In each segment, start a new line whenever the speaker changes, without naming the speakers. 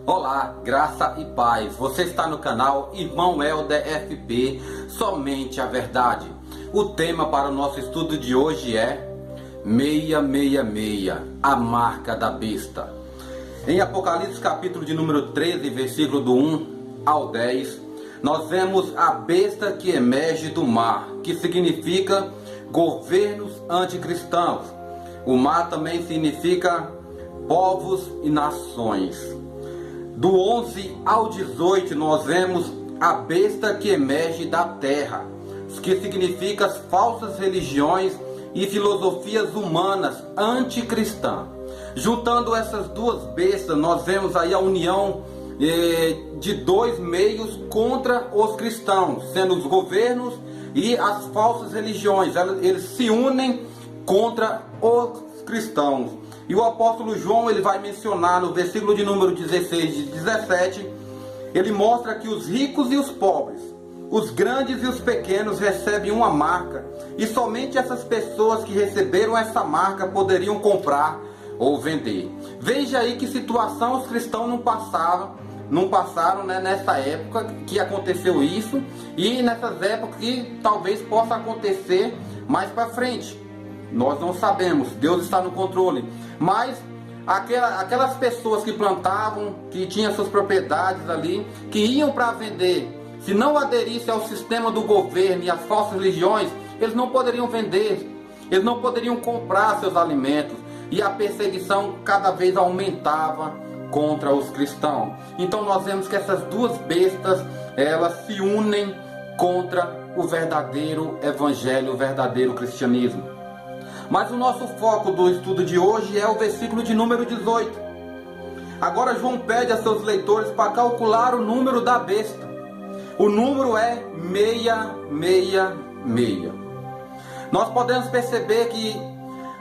Olá, graça e paz. Você está no canal Irmão Helder FP, somente a verdade. O tema para o nosso estudo de hoje é 666, a marca da besta. Em Apocalipse capítulo de número 13, versículo do 1 ao 10, nós vemos a besta que emerge do mar, que significa governos anticristãos. O mar também significa povos e nações. Do 11 ao 18 nós vemos a besta que emerge da terra, que significa as falsas religiões e filosofias humanas anticristãs. Juntando essas duas bestas, nós vemos aí a união de dois meios contra os cristãos, sendo os governos e as falsas religiões. Eles se unem contra os cristãos. E o apóstolo João, ele vai mencionar no versículo de número 16 e 17, ele mostra que os ricos e os pobres, os grandes e os pequenos recebem uma marca, e somente essas pessoas que receberam essa marca poderiam comprar ou vender. Veja aí que situação os cristãos não passaram, né, nessa época que aconteceu isso, e nessas épocas que talvez possa acontecer mais para frente. Nós não sabemos, Deus está no controle. Mas aquelas pessoas que plantavam, que tinham suas propriedades ali, que iam para vender, se não aderissem ao sistema do governo e às falsas religiões, eles não poderiam vender, eles não poderiam comprar seus alimentos. E a perseguição cada vez aumentava contra os cristãos. Então nós vemos que essas duas bestas, elas se unem contra o verdadeiro evangelho, o verdadeiro cristianismo. Mas o nosso foco do estudo de hoje é o versículo de número 18. Agora João pede a seus leitores para calcular o número da besta. O número é 666. Nós podemos perceber que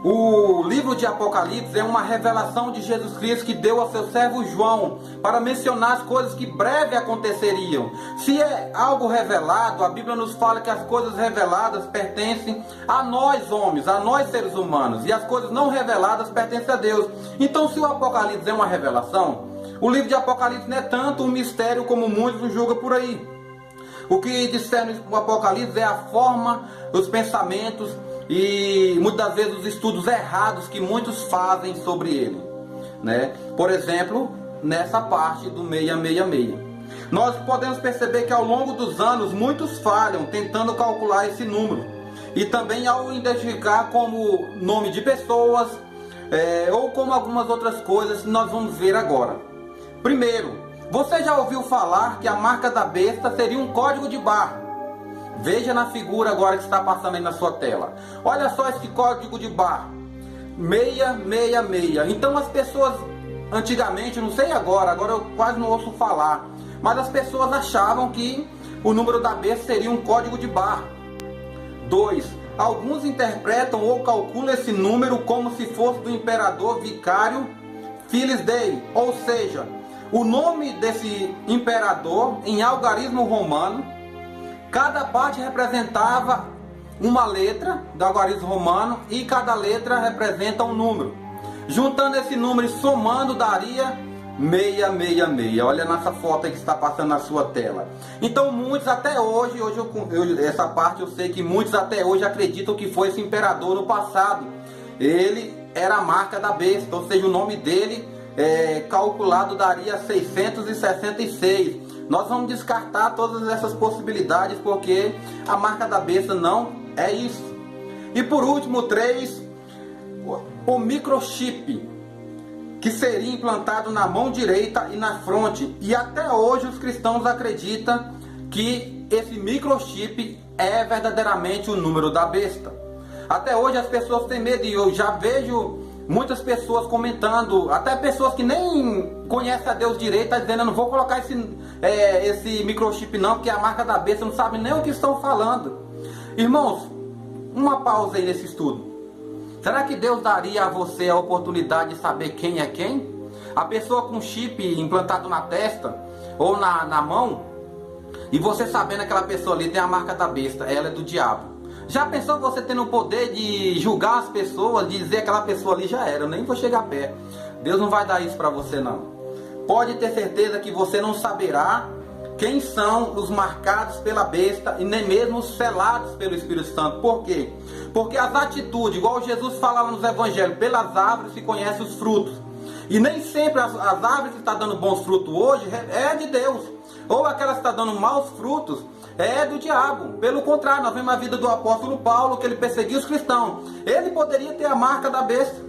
o livro de Apocalipse é uma revelação de Jesus Cristo que deu ao seu servo João para mencionar as coisas que breve aconteceriam. Se é algo revelado, a Bíblia nos fala que as coisas reveladas pertencem a nós homens, a nós seres humanos, e as coisas não reveladas pertencem a Deus. Então, se o Apocalipse é uma revelação, o livro de Apocalipse não é tanto um mistério como muitos o julgam por aí. O que discerne o Apocalipse é a forma, os pensamentos e muitas vezes os estudos errados que muitos fazem sobre ele, né? Por exemplo, nessa parte do 666. Nós podemos perceber que ao longo dos anos muitos falham tentando calcular esse número, e também ao identificar como nome de pessoas ou como algumas outras coisas que nós vamos ver agora. Primeiro, você já ouviu falar que a marca da besta seria um código de barra? Veja na figura agora que está passando aí na sua tela. Olha só esse código de barra, 666. Então as pessoas antigamente, não sei agora eu quase não ouço falar, mas as pessoas achavam que o número da besta seria um código de barra. 2. Alguns interpretam ou calculam esse número como se fosse do imperador Vicário Filis Dei, ou seja, o nome desse imperador em algarismo romano. Cada parte representava uma letra do algarismo romano e cada letra representa um número. Juntando esse número e somando daria 666. Olha nessa foto aí que está passando na sua tela. Então muitos até hoje essa parte eu sei que muitos até hoje acreditam que foi esse imperador no passado. Ele era a marca da besta, ou seja, o nome dele calculado daria 666. Nós vamos descartar todas essas possibilidades, porque a marca da besta não é isso. E por último, 3, o microchip, que seria implantado na mão direita e na fronte. E até hoje os cristãos acreditam que esse microchip é verdadeiramente o número da besta. Até hoje as pessoas têm medo, e eu já vejo muitas pessoas comentando, até pessoas que nem conhecem a Deus direito, tá dizendo: eu não vou colocar esse microchip não, porque é a marca da besta, não sabe nem o que estão falando. Irmãos, uma pausa aí nesse estudo. Será que Deus daria a você a oportunidade de saber quem é quem? A pessoa com chip implantado na testa ou na mão, e você sabendo que aquela pessoa ali tem a marca da besta, ela é do diabo. Já pensou você tendo o poder de julgar as pessoas, de dizer que aquela pessoa ali já era, eu nem vou chegar perto? Deus não vai dar isso para você não. pode ter certeza que você não saberá quem são os marcados pela besta e nem mesmo os selados pelo Espírito Santo. Por quê? Porque as atitudes, igual Jesus fala nos evangelhos, pelas árvores se conhecem os frutos. E nem sempre as árvores que estão dando bons frutos hoje é de Deus. Ou aquelas que estão dando maus frutos é do diabo. Pelo contrário, nós vemos a vida do apóstolo Paulo, que ele perseguia os cristãos. Ele poderia ter a marca da besta,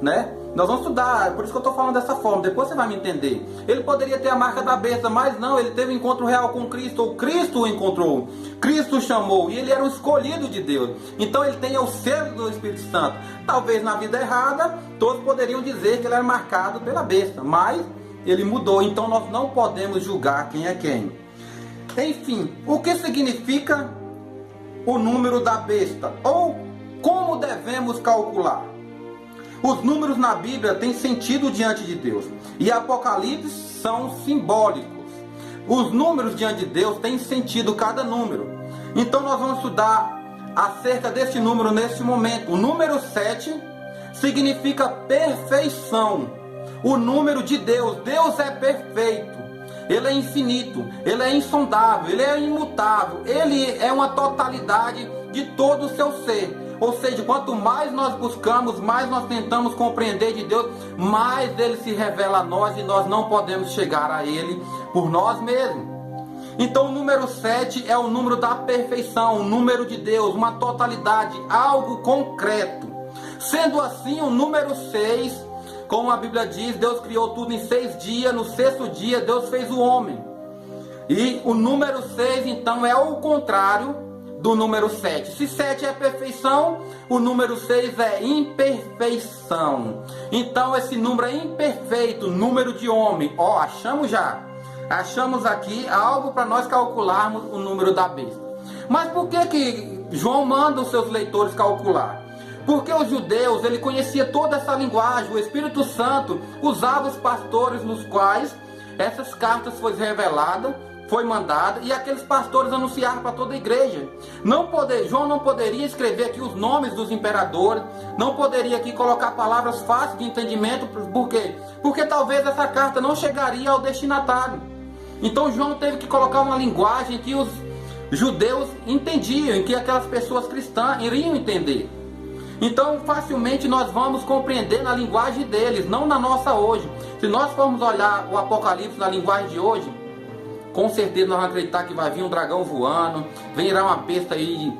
né? Nós vamos estudar, por isso que eu estou falando dessa forma, depois você vai me entender. Ele poderia ter a marca da besta, mas não, ele teve um encontro real com Cristo, ou Cristo o encontrou, Cristo o chamou, e ele era o escolhido de Deus. Então ele tem o selo do Espírito Santo. Talvez na vida errada, todos poderiam dizer que ele era marcado pela besta, mas ele mudou, então nós não podemos julgar quem é quem. Enfim, o que significa o número da besta? Ou como devemos calcular? Os números na Bíblia têm sentido diante de Deus. E Apocalipse são simbólicos. Os números diante de Deus têm sentido cada número. Então nós vamos estudar acerca desse número neste momento. O número 7 significa perfeição. O número de Deus. Deus é perfeito. Ele é infinito. Ele é insondável. Ele é imutável. Ele é uma totalidade de todo o seu ser. Ou seja, quanto mais nós buscamos, mais nós tentamos compreender de Deus, mais Ele se revela a nós e nós não podemos chegar a Ele por nós mesmos. Então o número 7 é o número da perfeição, o número de Deus, uma totalidade, algo concreto. Sendo assim, o número 6, como a Bíblia diz, Deus criou tudo em 6 dias, no 6º dia Deus fez o homem. E o número 6 então é o contrário do número 7. Se 7 é perfeição, o número 6 é imperfeição. Então esse número é imperfeito, número de homem. Ó, achamos aqui algo para nós calcularmos o número da besta. Mas por que João manda os seus leitores calcular? Porque os judeus, ele conhecia toda essa linguagem. O Espírito Santo usava os pastores nos quais essas cartas foram reveladas, foi mandada, e aqueles pastores anunciaram para toda a igreja. João não poderia escrever aqui os nomes dos imperadores, não poderia aqui colocar palavras fáceis de entendimento. Por quê? Porque talvez essa carta não chegaria ao destinatário. Então João teve que colocar uma linguagem que os judeus entendiam, que aquelas pessoas cristãs iriam entender. Então facilmente nós vamos compreender na linguagem deles, não na nossa hoje. Se nós formos olhar o Apocalipse na linguagem de hoje, com certeza nós vamos acreditar que vai vir um dragão voando, virá uma besta aí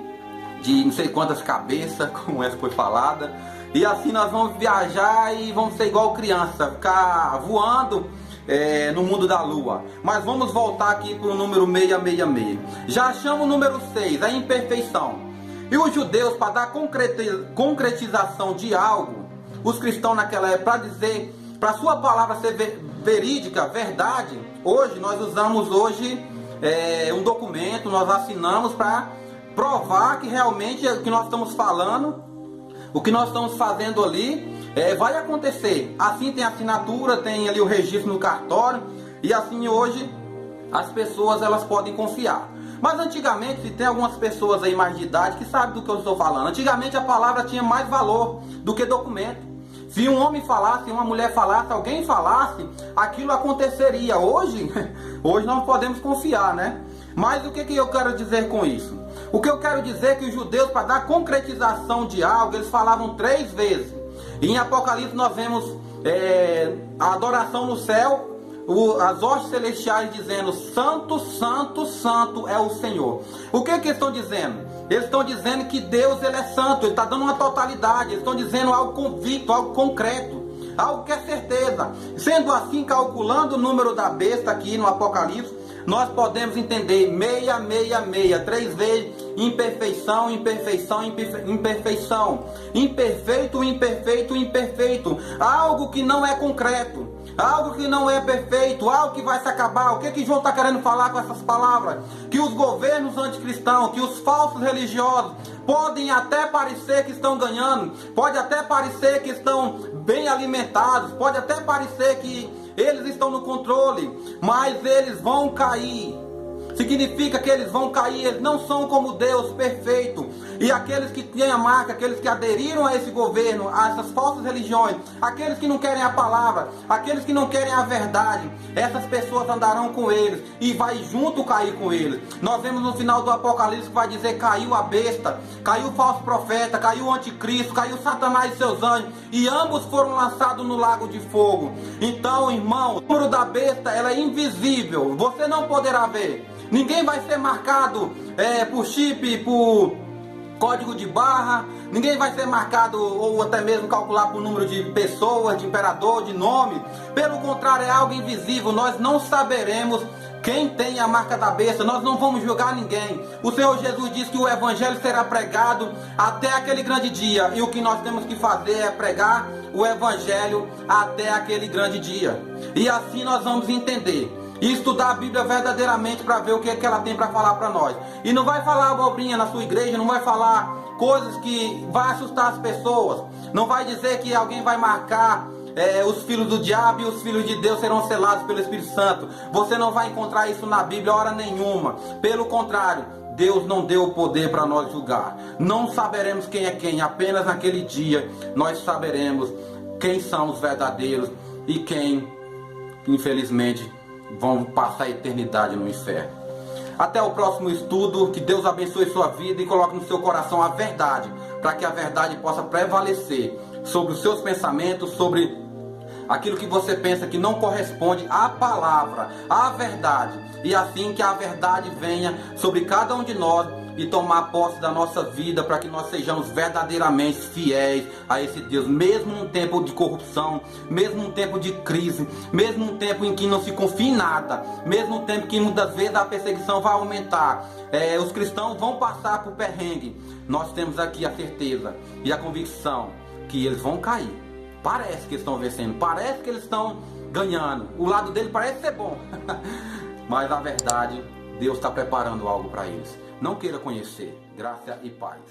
de não sei quantas cabeças, como essa foi falada, e assim nós vamos viajar e vamos ser igual criança, ficar voando no mundo da lua. Mas vamos voltar aqui para o número 666. Já achamos o número 6, a imperfeição. E os judeus, para dar concretização de algo, os cristãos naquela época, para dizer, para a sua palavra ser verídica, verdade, hoje nós usamos um documento, nós assinamos para provar que realmente o que nós estamos falando, o que nós estamos fazendo ali, vai acontecer. Assim tem assinatura, tem ali o registro no cartório, e assim hoje as pessoas elas podem confiar. Mas antigamente, se tem algumas pessoas aí mais de idade que sabem do que eu estou falando, antigamente a palavra tinha mais valor do que documento. Se um homem falasse, uma mulher falasse, alguém falasse, aquilo aconteceria. Hoje nós podemos confiar, né? Mas o que eu quero dizer com isso? O que eu quero dizer é que os judeus, para dar concretização de algo, eles falavam 3 vezes. E em Apocalipse nós vemos a adoração no céu, as hostes celestiais dizendo: Santo, Santo, Santo é o Senhor. O que eles estão dizendo? Eles estão dizendo que Deus ele é santo, ele está dando uma totalidade. Eles estão dizendo algo convicto, algo concreto, algo que é certeza. Sendo assim, calculando o número da besta aqui no Apocalipse, nós podemos entender 666, 3 vezes: imperfeição, imperfeição, imperfeição, imperfeito, imperfeito, imperfeito. Algo que não é concreto, algo que não é perfeito, algo que vai se acabar. O que João está querendo falar com essas palavras? Que os governos anticristãos, que os falsos religiosos podem até parecer que estão ganhando, pode até parecer que estão bem alimentados, pode até parecer que eles estão no controle, mas eles vão cair. Significa que eles vão cair, eles não são como Deus perfeito. E aqueles que têm a marca, aqueles que aderiram a esse governo, a essas falsas religiões, aqueles que não querem a palavra, aqueles que não querem a verdade, essas pessoas andarão com eles e vai junto cair com eles. Nós vemos no final do Apocalipse que vai dizer: caiu a besta, caiu o falso profeta, caiu o anticristo, caiu Satanás e seus anjos, e ambos foram lançados no lago de fogo. Então, irmão, o número da besta, ela é invisível, você não poderá ver. Ninguém vai ser marcado por chip, por código de barra. Ninguém vai ser marcado ou até mesmo calcular por número de pessoas, de imperador, de nome. Pelo contrário, é algo invisível. Nós não saberemos quem tem a marca da besta. Nós não vamos julgar ninguém. O Senhor Jesus disse que o evangelho será pregado até aquele grande dia. E o que nós temos que fazer é pregar o evangelho até aquele grande dia. E assim nós vamos entender e estudar a Bíblia verdadeiramente para ver o que é que ela tem para falar para nós. E não vai falar abobrinha na sua igreja, não vai falar coisas que vai assustar as pessoas. Não vai dizer que alguém vai marcar os filhos do diabo e os filhos de Deus serão selados pelo Espírito Santo. Você não vai encontrar isso na Bíblia hora nenhuma. Pelo contrário, Deus não deu o poder para nós julgar. Não saberemos quem é quem. Apenas naquele dia nós saberemos quem são os verdadeiros e quem, infelizmente, vão passar a eternidade no inferno. Até o próximo estudo. Que Deus abençoe sua vida e coloque no seu coração a verdade, para que a verdade possa prevalecer sobre os seus pensamentos, sobre aquilo que você pensa que não corresponde à palavra, à verdade, e assim que a verdade venha sobre cada um de nós e tomar posse da nossa vida, para que nós sejamos verdadeiramente fiéis a esse Deus, mesmo num tempo de corrupção, mesmo num tempo de crise, mesmo num tempo em que não se confia em nada, mesmo num tempo que muitas vezes a perseguição vai aumentar, os cristãos vão passar por perrengue. Nós temos aqui a certeza e a convicção que eles vão cair. Parece que eles estão vencendo, parece que eles estão ganhando, o lado dele parece ser bom, mas na verdade Deus está preparando algo para eles. Não queira conhecer. Graça e paz.